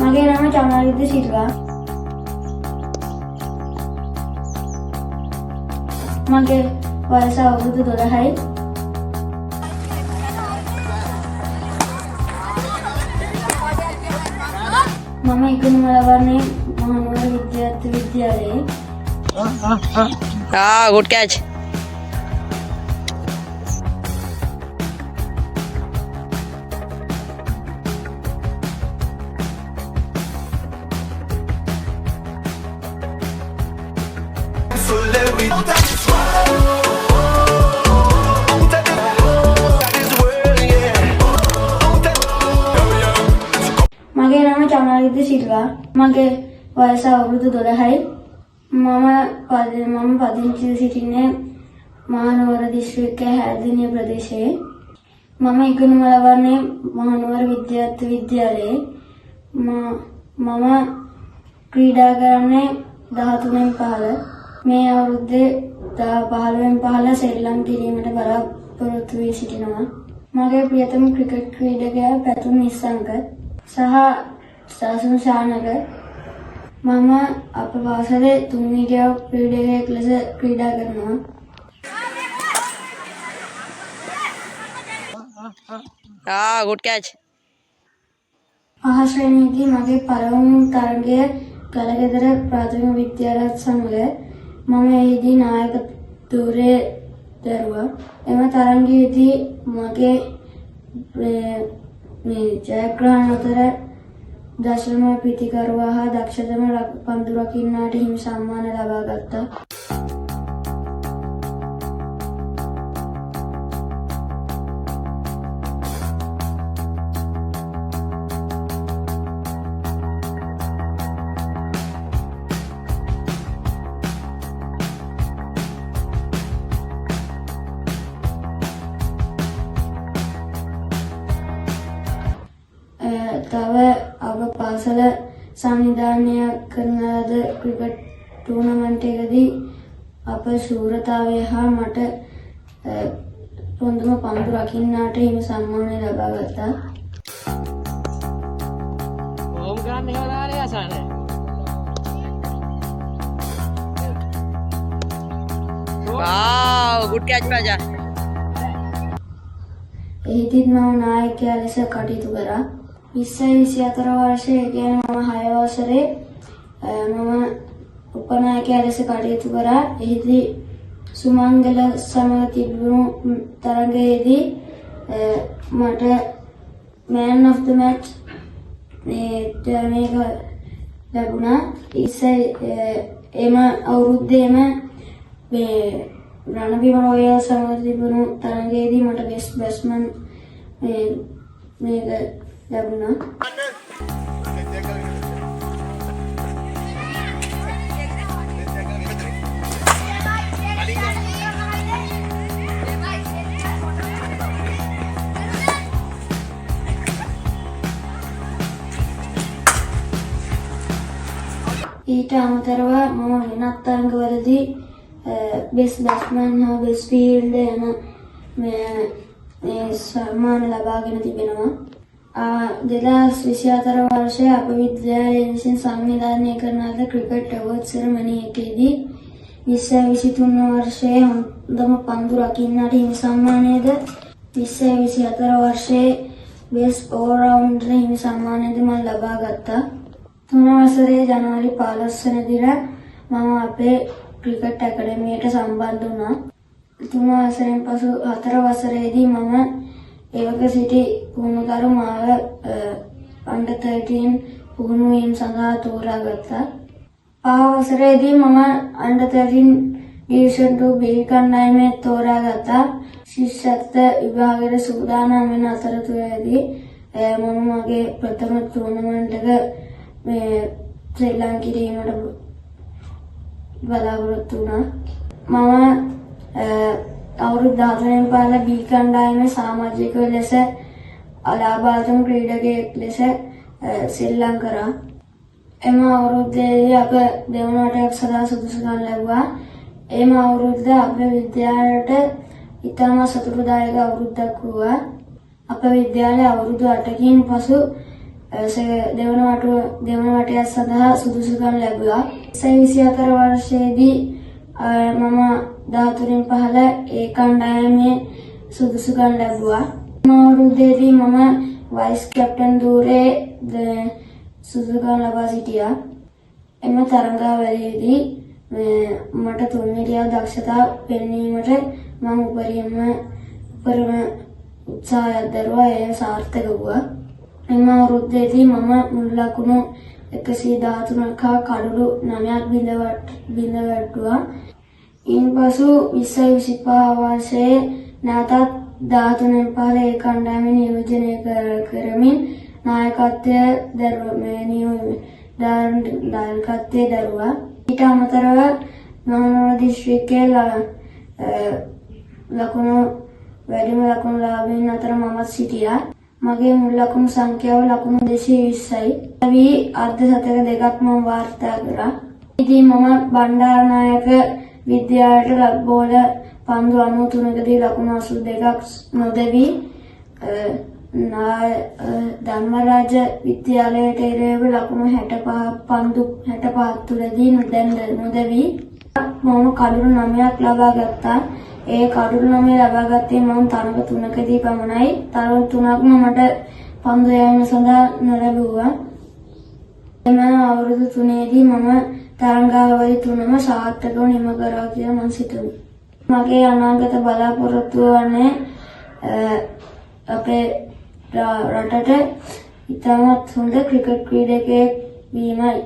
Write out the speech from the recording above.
මගේ නම චමනාලිද්ද සිල්වා. මගේ වයස අවුරුදු 12යි. මම ඉගෙනීම ලබන්නේ මහනුවර විද්‍යාර්ථී විද්‍යාලයේ. good catch. මගේ නම චමනාලිද්ද සිල්වා. මගේ වයස අවුරුදු 12යි. මම පදිංචි සිටින්නේ මහනුවර දිස්ත්‍රික්කයේ හැදිනිය ප්‍රදේශයේ. මම ඉගෙනීම ලබන්නේ මහනුවර විද්‍යාර්ථී විද්‍යාලයේ. මම ක්‍රීඩා කරන්නේ 13න් 15. මේ අවුරුද්දේ 15න් 15 සෙල්ලම් කිරීමට බලාපොරොත්තු වී සිටිනවා. මගේ ප්‍රියතම ක්‍රිකට් ක්‍රීඩකයා පැතුම් නිස්සංක සහ සාසුන් ශානක. මම අප පාසලේ 3 විද්‍යා ක්‍රීඩකයෙක් ලෙස ක්‍රීඩා කරනවා. Good catch. පහ ශ්‍රේණියේදී මගේ පළමු තරගය ගලගෙදර ප්‍රාථමික විද්‍යාලයත් සමග මම එහිදී නායක ධුරය දරුවා. එම තරගයේදී මගේ ජයග්‍රහණ අතර දශම පිතිකරුවා හා දක්ෂතම පන්දු රකින්නාට හිමි සම්මාන ලබා ගත්තා. තව අප පාසල සංවිධානය කරන ලද ක්‍රිකට් ටූර්නමන්ට් එකදී අප ශූරතාවය හා මට හොඳම පන්දු රකින්නාට හිමි සම්මානය ලබා ගත්තා. Good catch, Raja. එහිදීත් මම නායකයා ලෙස කටයුතු කරා. 2024 වර්ෂයේ කියන්නේ මම 6 වසරේ මම උපනායකයා ලෙස කටයුතු කරා. එහිදී සුමංගල සමග තිබුණු තරගයේදී මට man of the match මේක ලැබුණා. එම අවුරුද්දේම මේ රණබිම රොයල් සමග තිබුණු තරගයේදී මට best batsman මේක ලැබුණා. ඊට අමතරව මම වෙනත් තරගවලදී best batsman හා best fielder යන මේ සම්මාන ලබාගෙන තිබෙනවා. 2024 වර්ෂයේ අප විද්‍යාලය විසින් සංවිධානය කරන ලද ක්‍රිකට් අවෝඩ් සෙරමනි එකේදී 2023 වර්ෂයේ හොඳම පන්දු රකින්නාට හිමි සම්මානයද 2024 වර්ෂයේ බෙස්ට් ඕල් රවුන්ඩර් හිමි සම්මානයද මම ලබා ගත්තා. 3 වසරේ ජනවාරි 15 වෙනිදා මම අපේ ක්‍රිකට් ඇකඩමියට සම්බන්ධ වුණා. 3 වසරෙන් පසු 4 වසරේදී මම ඒවක සිටි පුහුණුකරු මාව under 13 පුහුණුවීම් සඳහා තෝරා ගත්තා. 5 වසරේදී මම under 13 division 2 B කණ්ඩායමේ තෝරා ගත්තා. ශිෂ්‍යත්ව විභාගයට සූදානම් වෙන අතරතුරදී මම මගේ ප්‍රථම ටූර්නමන්ට් එක ශ්‍රී ලංකාවේ කිරීමට බලාපොරොත්තු වුණා. මම අවුරුදු 14න් පාල B කණ්ඩායමේ සමාජිකව ලෙස අලාභාතම ක්‍රීඩකයෙක් ලෙස සෙල්ලම් කරා. එම අවුරුද්දේදී අප දෙවන වටයක් සඳහා සුදුසුකම් ලැබුවා. එම අවුරුද්ද අපේ විද්‍යාලයට ඉතාම සතුටුදායක අවුරුද්දක් වුණා. අපේ විද්‍යාලයේ අවුරුදු 8කින් පසු දෙවන වටය සඳහා සුදුසුකම් ලැබුවා. 24 වර්ෂයේදී මම 13න් පහළ ඒ කණ්ඩායමේ සුදුසුකම් ලැබුවා. අවුරුද්දේදී මම වයිස් කැප්ටන් ධූරයේ සුදුසුකම් ලබා සිටියා. එම තරඟාවලියේදී මට තුන්වෙනියා දක්ෂතා පෙන්වීමට මම උපරිම උත්සාහයක් දරුවා. එය සාර්ථක වුණා. එම අවුරුද්දේදී මම මුල් ලකුණු 113ක් හා කඩලු 9ක් බිඳ වැටුවා. ඉන්පසු 2025 වර්ෂයේ නැවතත් 13න් පහළ ඒ කණ්ඩායම නියෝජනය කරමින් නායකත්වය දරුවා. ඊට අමතරව මහනුවර දිස්ත්‍රික්කයේ වැඩිම ලකුණු ලාභීන් අතර මමත් සිටියා. මගේ මුල් ලකුණු සංඛ්‍යාව ලකුණු 220යි. වී අර්ධ શතක දෙකක් මම වාර්තා කළා. ඉතින් මම බණ්ඩාරනායක විද්‍යාලයට බෝල පන්දු 93කදී ලකුණු 82ක් නොදැවී ධම්මරාජ විද්‍යාලයට එරෙහිව ලකුණු 65 පන්දු 65ක් තුලදී නොදැවී මම කඩලු 9ක් ලබා ගත්තා. ඒ කඩලු 9 ලබා ගත්තේ මම තරඟ 3කදී පමණයි. තරඟ 3ක්ම මට පන්දු යැවීම සඳහා නොලැබුවා. එම අවුරුදු 3ේදී මම තරඟාවලි 3ම සාර්ථකව නිම කරා කියලා මම සිතමි. මගේ අනාගත බලාපොරොත්තුව වන්නේ අපේ රටට ඉතාමත් හොඳ ක්‍රිකට් ක්‍රීඩකයෙක් වීමයි.